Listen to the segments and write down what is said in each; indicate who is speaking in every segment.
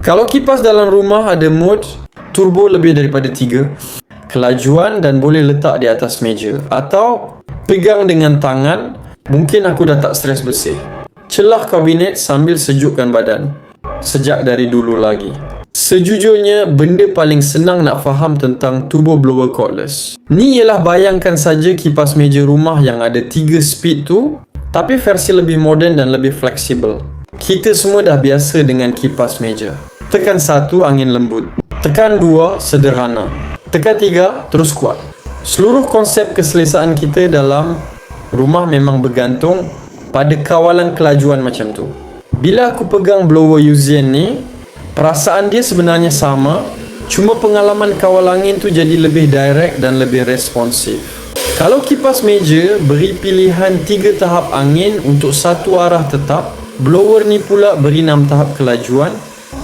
Speaker 1: Kalau kipas dalam rumah ada mode turbo lebih daripada 3, kelajuan dan boleh letak di atas meja atau pegang dengan tangan, mungkin aku dah tak stres bersih. Celah kabinet sambil sejukkan badan. Sejak dari dulu lagi. Sejujurnya, benda paling senang nak faham tentang turbo blower cordless. Ni ialah bayangkan saja kipas meja rumah yang ada 3 speed tu, tapi versi lebih moden dan lebih fleksibel. Kita semua dah biasa dengan kipas meja. Tekan 1, angin lembut. Tekan 2, sederhana. Tekan 3, terus kuat. Seluruh konsep keselesaan kita dalam rumah memang bergantung pada kawalan kelajuan macam tu. Bila aku pegang blower Uzian ni, perasaan dia sebenarnya sama, cuma pengalaman kawal angin tu jadi lebih direct dan lebih responsif. Kalau kipas meja beri pilihan 3 tahap angin untuk satu arah tetap, blower ni pula beri 6 tahap kelajuan,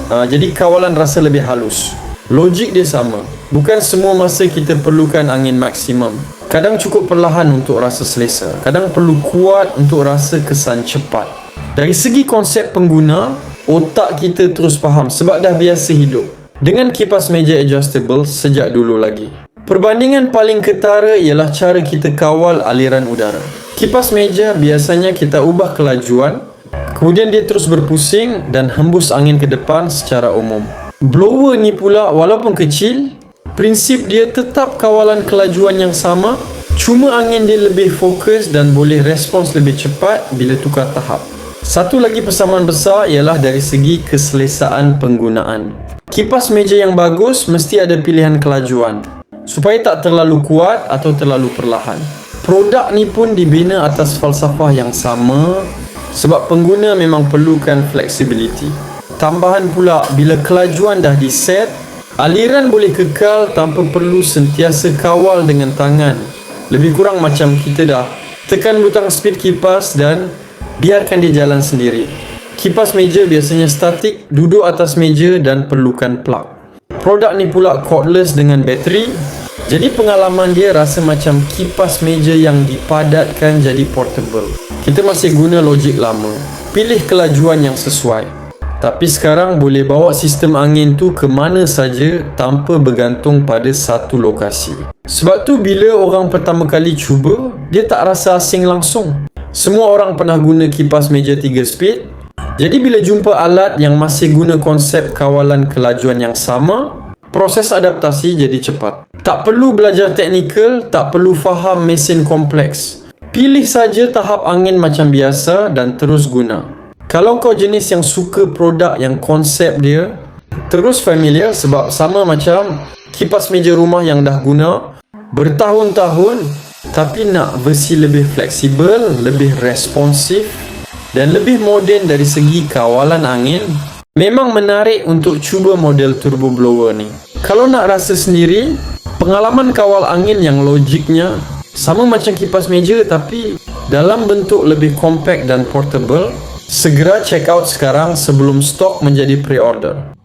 Speaker 1: jadi kawalan rasa lebih halus. Logik dia sama. Bukan semua masa kita perlukan angin maksimum. Kadang cukup perlahan untuk rasa selesa. Kadang perlu kuat untuk rasa kesan cepat. Dari segi konsep pengguna, otak kita terus faham sebab dah biasa hidup dengan kipas meja adjustable sejak dulu lagi. Perbandingan paling ketara ialah cara kita kawal aliran udara. Kipas meja biasanya kita ubah kelajuan, kemudian dia terus berpusing dan hembus angin ke depan secara umum. Blower ni pula walaupun kecil, prinsip dia tetap kawalan kelajuan yang sama, cuma angin dia lebih fokus dan boleh respons lebih cepat bila tukar tahap. Satu lagi persamaan besar ialah dari segi keselesaan penggunaan. Kipas meja yang bagus mesti ada pilihan kelajuan supaya tak terlalu kuat atau terlalu perlahan. Produk ni pun dibina atas falsafah yang sama sebab pengguna memang perlukan flexibility. Tambahan pula, bila kelajuan dah diset, aliran boleh kekal tanpa perlu sentiasa kawal dengan tangan. Lebih kurang macam kita dah tekan butang speed kipas dan biarkan dia jalan sendiri. Kipas meja biasanya statik, duduk atas meja dan perlukan plug. Produk ni pula cordless dengan bateri, jadi pengalaman dia rasa macam kipas meja yang dipadatkan jadi portable. Kita masih guna logik lama, pilih kelajuan yang sesuai. Tapi sekarang boleh bawa sistem angin tu ke mana saja tanpa bergantung pada satu lokasi. Sebab tu bila orang pertama kali cuba, dia tak rasa asing langsung. Semua orang pernah guna kipas meja 3 speed. Jadi bila jumpa alat yang masih guna konsep kawalan kelajuan yang sama, proses adaptasi jadi cepat. Tak perlu belajar teknikal, tak perlu faham mesin kompleks. Pilih saja tahap angin macam biasa dan terus guna. Kalau kau jenis yang suka produk yang konsep dia terus familiar, sebab sama macam kipas meja rumah yang dah guna bertahun-tahun tapi nak versi lebih fleksibel, lebih responsif dan lebih moden dari segi kawalan angin, memang menarik untuk cuba model turbo blower ni. Kalau nak rasa sendiri, pengalaman kawal angin yang logiknya sama macam kipas meja tapi dalam bentuk lebih compact dan portable, segera check out sekarang sebelum stok menjadi pre-order.